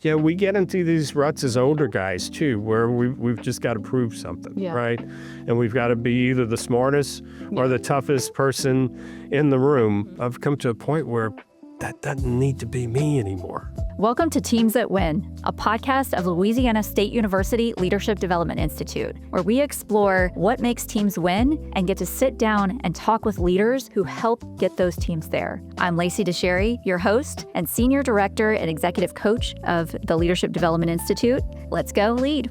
Yeah, we get into these ruts as older guys too, where we've just got to prove something, right? And we've got to be either the smartest or the toughest person in the room. I've come to a point where that doesn't need to be me anymore. Welcome to Teams That Win, a podcast of Louisiana State University Leadership Development Institute, where we explore what makes teams win and get to sit down and talk with leaders who help get those teams there. I'm Lacey DeSherry, your host and Senior Director and Executive Coach of the Leadership Development Institute. Let's go lead.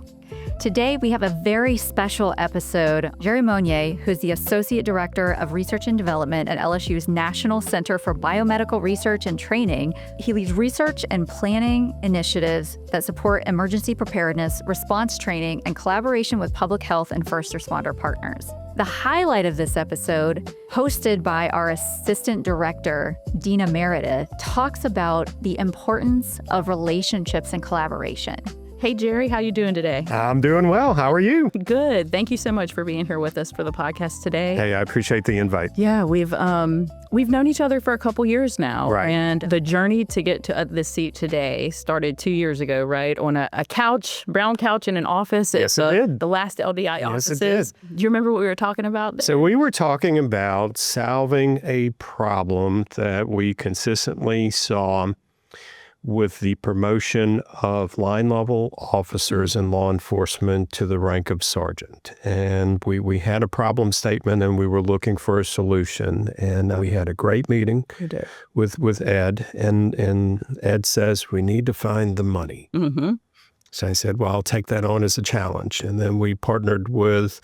Today, we have a very special episode. Jerry Monier, who's the Associate Director of Research and Development at LSU's National Center for Biomedical Research and Training. He leads research and planning initiatives that support emergency preparedness, response training, and collaboration with public health and first responder partners. The highlight of this episode, hosted by our Assistant Director, Dina Meredith, talks about the importance of relationships and collaboration. Hey, Jerry, how you doing today? I'm doing well. How are you? Good. Thank you so much for being here with us for the podcast today. Hey, I appreciate the invite. Yeah, we've known each other for a couple years now. Right. And the journey to get to this seat today started 2 years ago, right? On a couch, brown couch in an office at Yes, it did. the last LDI offices. Yes, it did. Do you remember what we were talking about? So we were talking about solving a problem that we consistently saw with the promotion of line-level officers in law enforcement to the rank of sergeant. And we had a problem statement and we were looking for a solution. And we had a great meeting with Ed. And Ed says, we need to find the money. Mm-hmm. So I said, well, I'll take that on as a challenge. And then we partnered with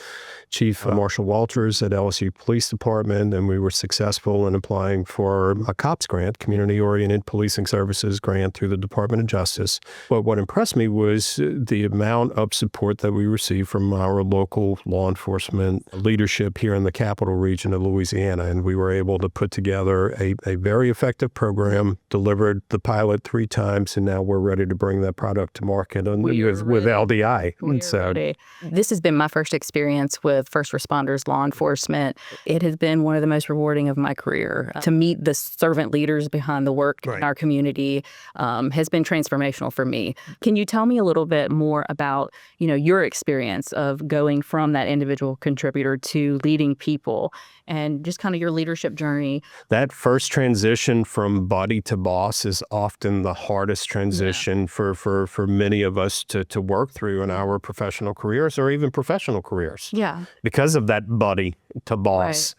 Chief Marshall Walters at LSU Police Department, and we were successful in applying for a COPS grant, Community-Oriented Policing Services grant through the Department of Justice. But what impressed me was the amount of support that we received from our local law enforcement leadership here in the capital region of Louisiana. And we were able to put together a very effective program, delivered the pilot 3 times, and now we're ready to bring that product to market with LDI. Ready. This has been my first experience with first responders, law enforcement. It has been one of the most rewarding of my career. To meet the servant leaders behind the work in our community has been transformational for me. Can you tell me a little bit more about, your experience of going from that individual contributor to leading people and just kind of your leadership journey? That first transition from buddy to boss is often the hardest transition for many of us to work through in our professional careers or even professional careers. Yeah. Because of that buddy to boss.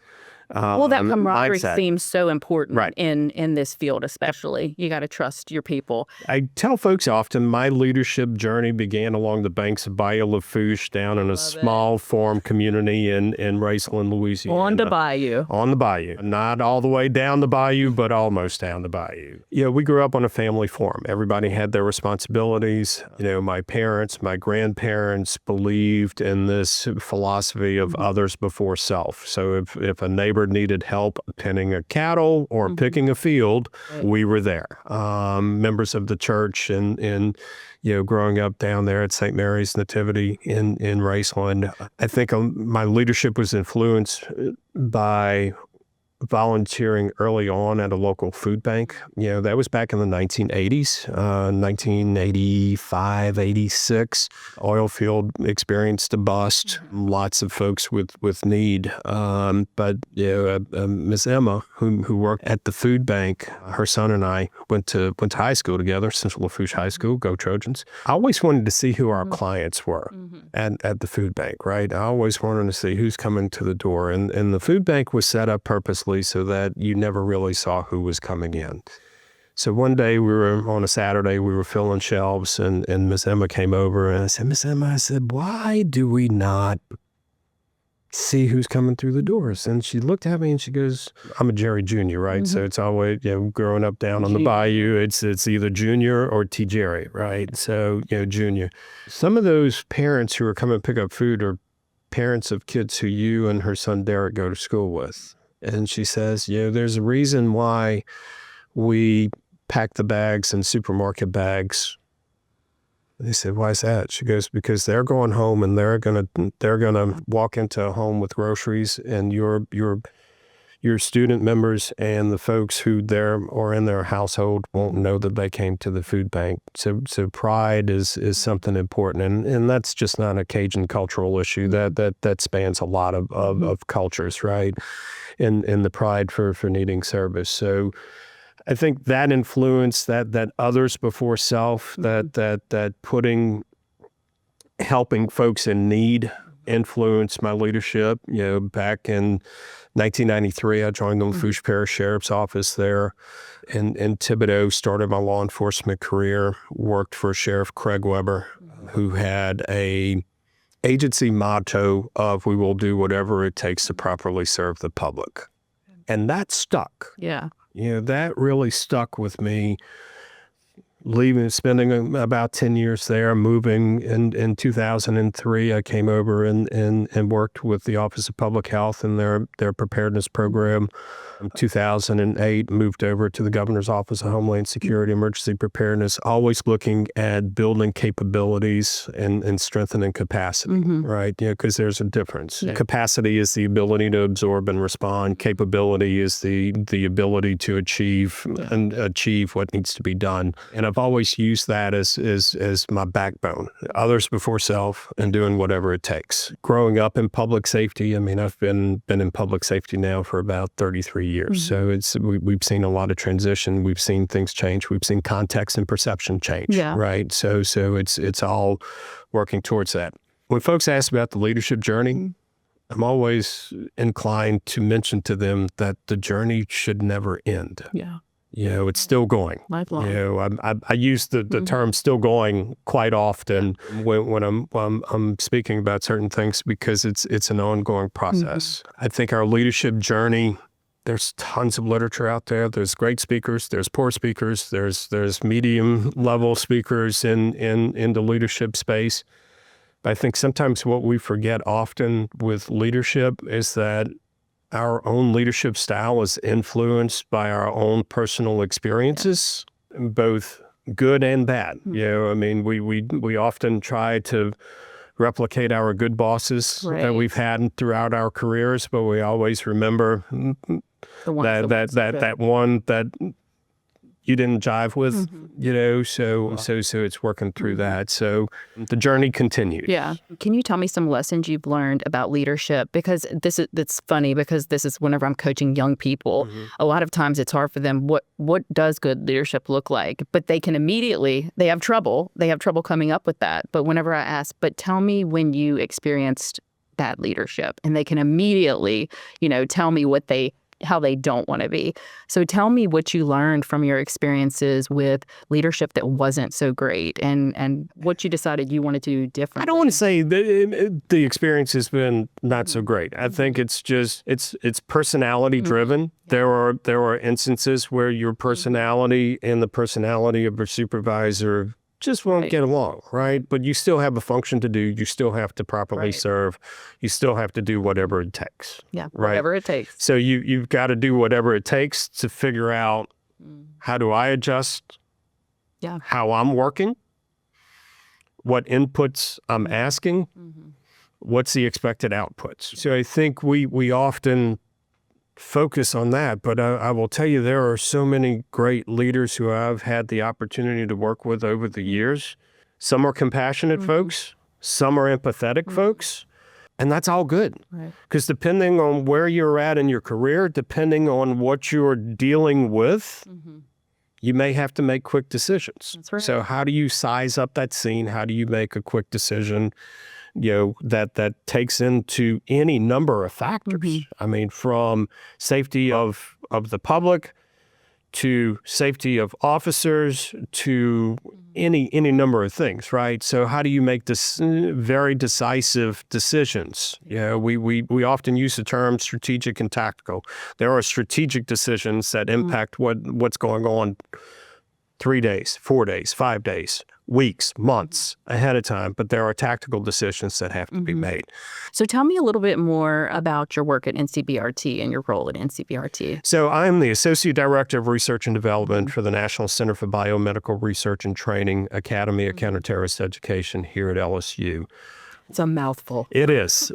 Well, that camaraderie mindset. seems so important in this field, especially. You got to trust your people. I tell folks often my leadership journey began along the banks of Bayou Lafourche down in a small farm community in Raceland, Louisiana. On the bayou. On the bayou. Not all the way down the bayou, but almost down the bayou. Yeah, we grew up on a family farm. Everybody had their responsibilities. My parents, my grandparents believed in this philosophy of others before self. So if a neighbor needed help tending a cattle or picking a field, we were there. Members of the church and growing up down there at St. Mary's Nativity in Raceland, I think my leadership was influenced by volunteering early on at a local food bank. That was back in the 1980s, 1985, 86. Oil field experienced a bust, lots of folks with need. But Miss Emma, who worked at the food bank, her son and I went to high school together, Central Lafourche High School, go Trojans. I always wanted to see who our clients were at the food bank, right? I always wanted to see who's coming to the door. And the food bank was set up purposely so that you never really saw who was coming in. So one day on a Saturday, we were filling shelves and Miss Emma came over and I said, Miss Emma, why do we not see who's coming through the doors? And she looked at me and she goes, I'm a Jerry Jr., right? So it's always, growing up down on the bayou, it's either Junior or T. Jerry, right? So, Junior. Some of those parents who are coming to pick up food are parents of kids who you and her son Derek go to school with. And she says, there's a reason why we pack the bags in supermarket bags. They said, why is that? She goes, because they're going home and they're gonna walk into a home with groceries, and your your student members and the folks who there or in their household won't know that they came to the food bank. So pride is something important, and that's just not a Cajun cultural issue. That spans a lot of cultures, right? And the pride for needing service. So I think that influence, that others before self, that helping folks in need influenced my leadership. Back in 1993, I joined the Lafourche Parish Sheriff's Office there in Thibodaux, started my law enforcement career, worked for Sheriff Craig Weber, who had a agency motto of "we will do whatever it takes to properly serve the public." And that stuck. Yeah. That really stuck with me. Spending about 10 years there, moving in 2003, I came over and worked with the Office of Public Health and their preparedness program. In 2008, moved over to the Governor's Office of Homeland Security Emergency Preparedness, always looking at building capabilities and strengthening capacity, right? Because there's a difference. Yeah. Capacity is the ability to absorb and respond. Capability is the ability to achieve what needs to be done. And I've always used that as my backbone. Others before self and doing whatever it takes. Growing up in public safety, I've been in public safety now for about 33 years. So we've seen a lot of transition. We've seen things change. We've seen context and perception change, right? So it's all working towards that. When folks ask about the leadership journey, I'm always inclined to mention to them that the journey should never end. Yeah. It's still going. Lifelong. I use the term "still going" quite often when I'm speaking about certain things because it's an ongoing process. I think our leadership journey. There's tons of literature out there. There's great speakers. There's poor speakers. There's medium level speakers in the leadership space. But I think sometimes what we forget often with leadership is that our own leadership style is influenced by our own personal experiences, both good and bad. We often try to replicate our good bosses that we've had throughout our careers, but we always remember that one that you didn't jive with, so it's working through that. So the journey continues. Yeah. Can you tell me some lessons you've learned about leadership? Because it's funny because this is whenever I'm coaching young people, a lot of times it's hard for them. What does good leadership look like? But they have trouble coming up with that. But whenever I ask, but tell me when you experienced bad leadership, and they can immediately, tell me how they don't want to be. So tell me what you learned from your experiences with leadership that wasn't so great and what you decided you wanted to do differently. I don't want to say the experience has been not so great. I think it's just, it's personality driven. There are instances where your personality and the personality of your supervisor just won't get along, right? But you still have a function to do. You still have to properly serve. You still have to do whatever it takes. Yeah, right? Whatever it takes. So you've got to do whatever it takes to figure out how do I adjust how I'm working, what inputs I'm asking, what's the expected outputs. So I think we often focus on that, but I will tell you there are so many great leaders who I've had the opportunity to work with over the years. Some are compassionate folks, some are empathetic folks, and that's all good. Because depending on where you're at in your career, depending on what you're dealing with, you may have to make quick decisions. That's right. So how do you size up that scene? How do you make a quick decision? That takes into any number of factors. From safety of the public to safety of officers to any number of things, right? So how do you make this very decisive decisions? We often use the term strategic and tactical. There are strategic decisions that impact what's going on 3 days, 4 days, 5 days, weeks, months ahead of time, but there are tactical decisions that have to be made. So tell me a little bit more about your work at NCBRT and your role at NCBRT. So I'm the Associate Director of Research and Development for the National Center for Biomedical Research and Training, Academy of Counterterrorist Education here at LSU. It's a mouthful. It is,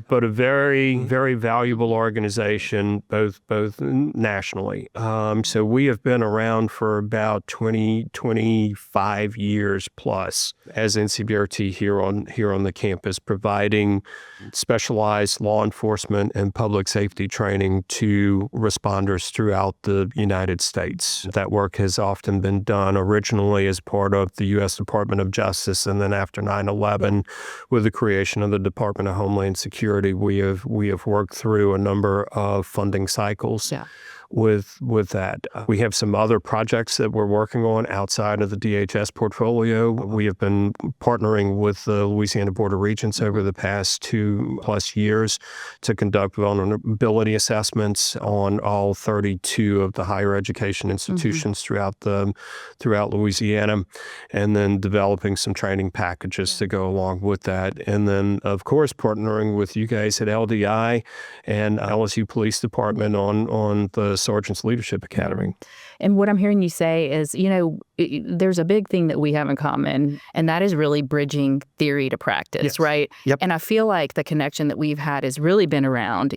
but a very, very valuable organization, both nationally. So we have been around for about 25 years plus as NCBRT here on the campus, providing specialized law enforcement and public safety training to responders throughout the United States. That work has often been done originally as part of the U.S. Department of Justice, and then after 9/11, with the creation of the Department of Homeland Security, we have worked through a number of funding cycles with that. We have some other projects that we're working on outside of the DHS portfolio. We have been partnering with the Louisiana Board of Regents over the past 2+ years to conduct vulnerability assessments on all 32 of the higher education institutions throughout Louisiana, and then developing some training packages to go along with that. And then, of course, partnering with you guys at LDI and LSU Police Department on the Sergeant's Leadership Academy. And what I'm hearing you say is, there's a big thing that we have in common, and that is really bridging theory to practice, right? Yep. And I feel like the connection that we've had has really been around,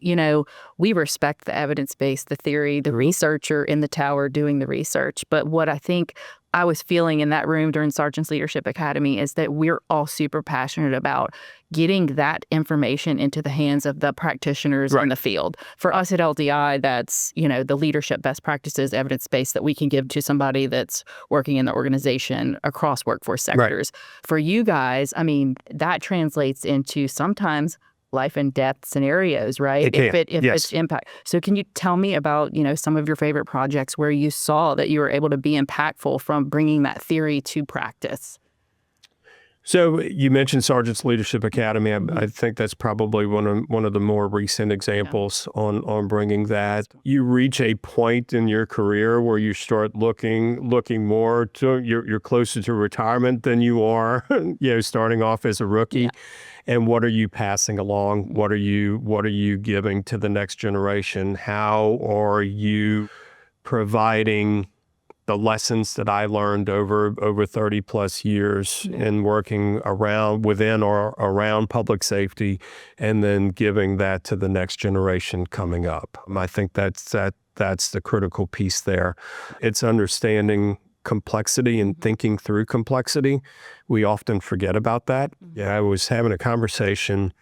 we respect the evidence base, the theory, the researcher in the tower doing the research. But what I think I was feeling in that room during Sergeant's Leadership Academy is that we're all super passionate about getting that information into the hands of the practitioners in the field. For us at LDI, that's, the leadership best practices, evidence base that we can give to somebody that's working in the organization across workforce sectors. Right. For you guys, that translates into sometimes life and death scenarios, right? If it's impact. So can you tell me about, some of your favorite projects where you saw that you were able to be impactful from bringing that theory to practice? So you mentioned Sergeant's Leadership Academy. I think that's probably one of the more recent examples on bringing that. You reach a point in your career where you start looking more to you're closer to retirement than you are, starting off as a rookie. Yeah. And what are you passing along? What are you giving to the next generation? How are you providing the lessons that I learned over 30+ years in working within or around public safety, and then giving that to the next generation coming up? I think that's the critical piece there. It's understanding complexity and thinking through complexity. We often forget about that. I was having a conversation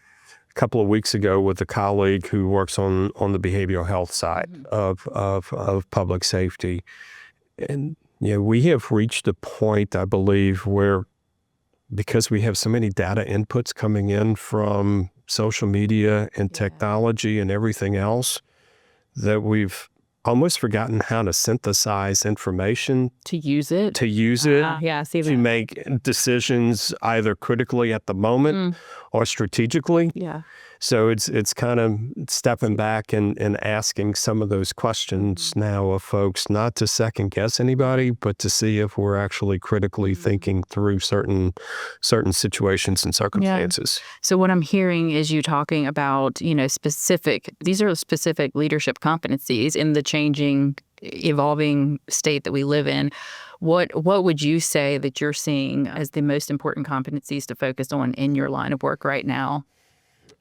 a couple of weeks ago with a colleague who works on the behavioral health side of public safety. And we have reached a point, I believe, where, because we have so many data inputs coming in from social media and technology and everything else, that we've almost forgotten how to synthesize information. To use it. To make decisions either critically at the moment or strategically. Yeah. So it's kind of stepping back and asking some of those questions now of folks, not to second guess anybody, but to see if we're actually critically thinking through certain situations and circumstances. Yeah. So what I'm hearing is you talking about, these are specific leadership competencies in the changing, evolving state that we live in. What would you say that you're seeing as the most important competencies to focus on in your line of work right now?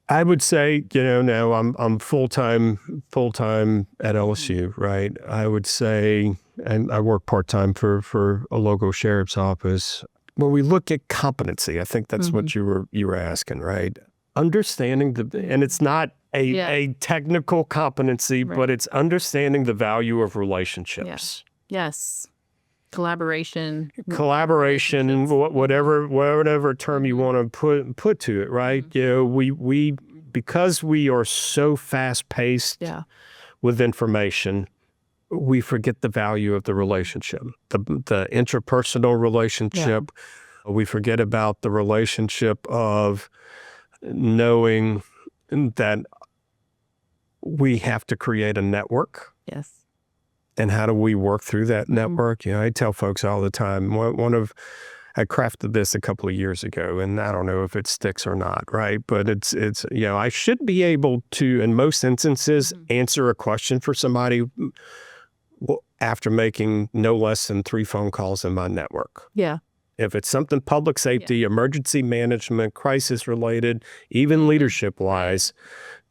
I would say, now I'm full-time at LSU, right? I would say, and I work part-time for a local sheriff's office. When we look at competency, I think that's what you were asking, right? Understanding and it's not a technical competency, but it's understanding the value of relationships. Yeah. Yes. Collaboration, whatever term you want to put to it, right? We because we are so fast-paced with information, we forget the value of the relationship, the interpersonal relationship. Yeah. We forget about the relationship of knowing that we have to create a network. Yes. And how do we work through that network? I tell folks all the time, I crafted this a couple of years ago, and I don't know if it sticks or not, right? But it's I should be able to, in most instances, answer a question for somebody after making no less than 3 phone calls in my network. Yeah. If it's something public safety, emergency management, crisis related, even leadership wise,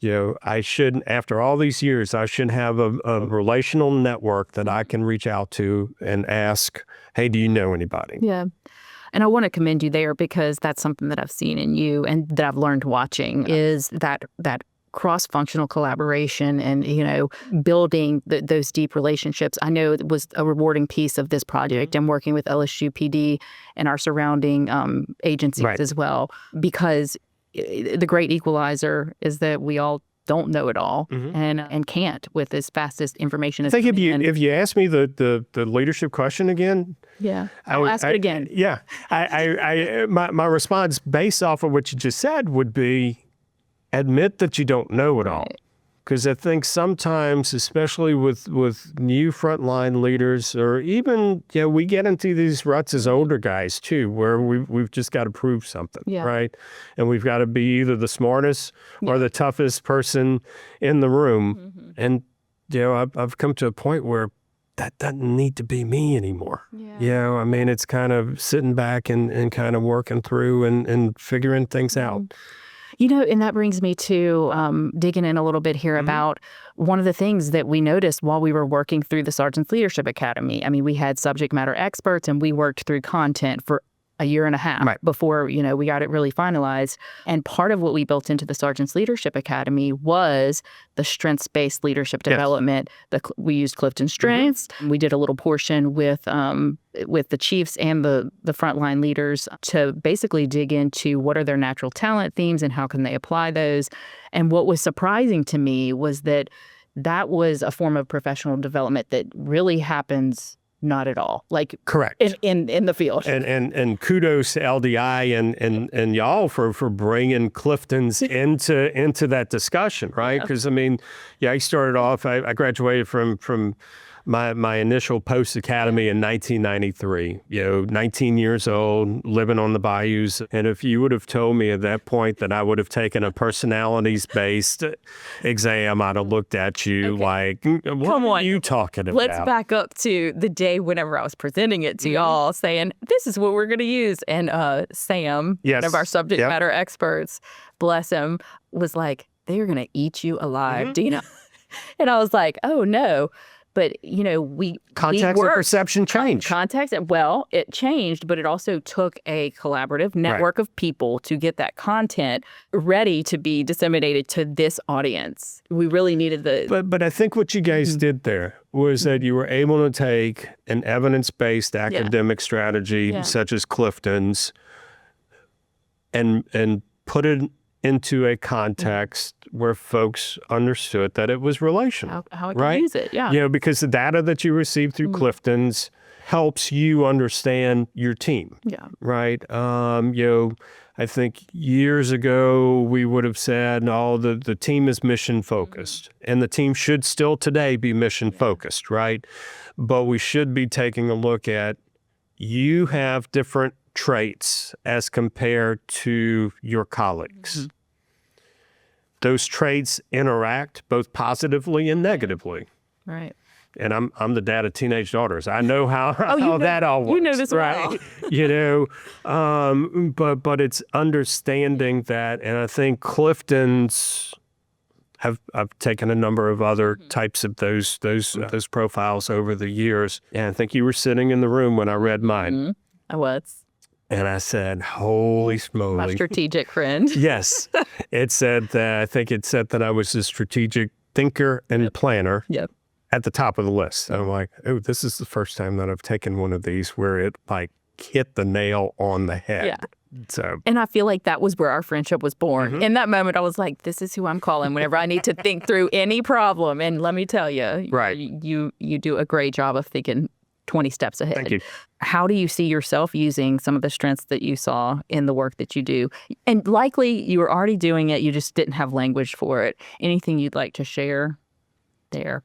I shouldn't, after all these years, I should have a relational network that I can reach out to and ask, hey, do you know anybody? Yeah. And I want to commend you there, because that's something that I've seen in you and that I've learned watching is that cross-functional collaboration and, building those deep relationships. I know it was a rewarding piece of this project and working with LSU PD and our surrounding agencies as well, because the great equalizer is that we all don't know it all and can't with as fast as information is. I think if you ask me the leadership question again, I'll ask it again. My response based off of what you just said would be admit that you don't know it all. Because I think sometimes, especially with new frontline leaders, or even we get into these ruts as older guys too, where we've just got to prove something, right? And we've got to be either the smartest or the toughest person in the room. And I've come to a point where that doesn't need to be me anymore. I mean, it's kind of sitting back and kind of working through and figuring things out. And that brings me to digging in a little bit here about one of the things that we noticed while we were working through the Sergeant's Leadership Academy. I mean, we had subject matter experts and we worked through content for a year and a half before, we got it really finalized. And part of what we built into the Sergeant's Leadership Academy was the strengths-based leadership development. We used CliftonStrengths. We did a little portion with the chiefs and the frontline leaders to basically dig into what are their natural talent themes and how can they apply those. And what was surprising to me was that was a form of professional development that really happens not at all. Like correct in the field. And kudos to LDI and y'all for bringing Clifton's into that discussion, right? Because I mean, I started off. I graduated from my initial post-academy in 1993, 19 years old, living on the bayous. And if you would have told me at that point that I would have taken a personalities-based exam, I'd have looked at you like, what are you talking about? Let's back up to the day whenever I was presenting it to y'all, saying, this is what we're going to use. And Sam, one of our subject matter experts, bless him, was like, they're going to eat you alive, Dina. And I was like, oh, no. But, context and perception changed. It changed, but it also took a collaborative network of people to get that content ready to be disseminated to this audience. We really needed But I think what you guys did there was that you were able to take an evidence-based academic strategy such as Clifton's and put it into a context where folks understood that it was relational. How I can use it, because the data that you receive through Clifton's helps you understand your team, right? I think years ago we would have said, the team is mission focused, and the team should still today be mission focused, right? But we should be taking a look at, you have different traits as compared to your colleagues. Those traits interact both positively and negatively. Right. And I'm the dad of teenage daughters. I know how that all works. You know this right. But it's understanding that, and I think Clifton's I've taken a number of other types of those profiles over the years. And I think you were sitting in the room when I read mine. I was. And I said, holy smoly. My strategic friend. Yes. I think it said that I was a strategic thinker and planner at the top of the list. And I'm like, this is the first time that I've taken one of these where it hit the nail on the head. Yeah. So. And I feel like that was where our friendship was born. In that moment, I was like, this is who I'm calling whenever I need to think through any problem. And let me tell you, you do a great job of thinking 20 steps ahead. Thank you. How do you see yourself using some of the strengths that you saw in the work that you do? And likely you were already doing it, you just didn't have language for it. Anything you'd like to share there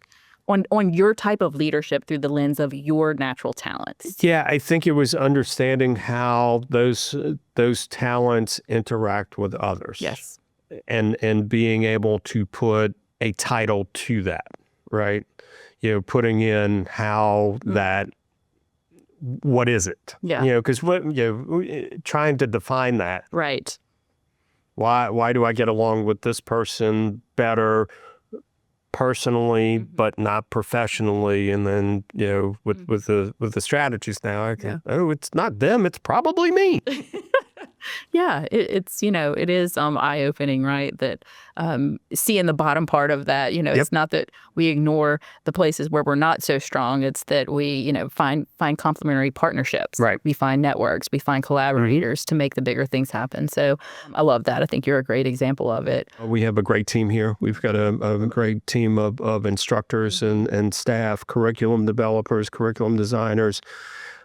on your type of leadership through the lens of your natural talents? Yeah, I think it was understanding how those talents interact with others. Yes. And being able to put a title to that, right? Putting in how that what is it? Yeah. Because trying to define that. Right. Why do I get along with this person better personally, but not professionally? And then with the strategies now, it's not them, it's probably me. Yeah, it's it is eye-opening, right? That seeing the bottom part of that, it's not that we ignore the places where we're not so strong. It's that we find complementary partnerships. Right. We find networks. We find collaborators to make the bigger things happen. So I love that. I think you're a great example of it. We have a great team here. We've got a great team of instructors and staff, curriculum developers, curriculum designers,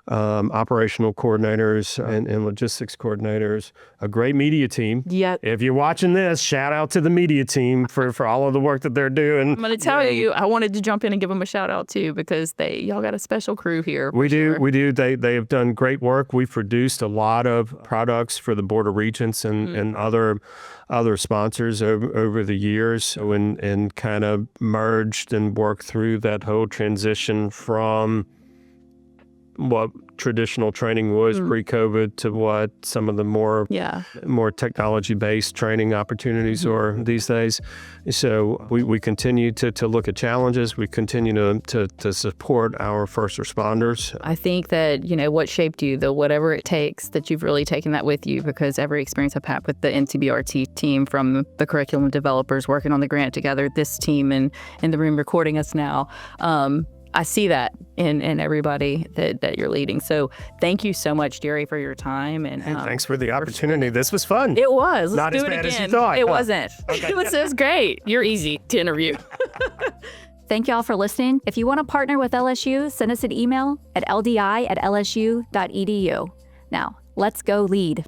operational coordinators and logistics coordinators, a great media team. Yeah. If you're watching this, shout out to the media team for all of the work that they're doing. I'm going to tell you, I wanted to jump in and give them a shout out too, because y'all got a special crew here. We do. They have done great work. We've produced a lot of products for the Board of Regents and other sponsors over the years, and kind of merged and worked through that whole transition from what traditional training was pre-COVID to what some of the more technology-based training opportunities are these days. So we continue to look at challenges. We continue to support our first responders. I think that, what shaped you, whatever it takes, that you've really taken that with you, because every experience I've had with the NCBRT team, from the curriculum developers working on the grant together, this team in the room recording us now, I see that in everybody that you're leading. So thank you so much, Jerry, for your time. And thanks for the opportunity. This was fun. It was. Not Let's as do it bad again. as you thought. It wasn't. Okay. It was great. You're easy to interview. Thank y'all for listening. If you want to partner with LSU, send us an email at ldi@lsu.edu. Now, let's go lead.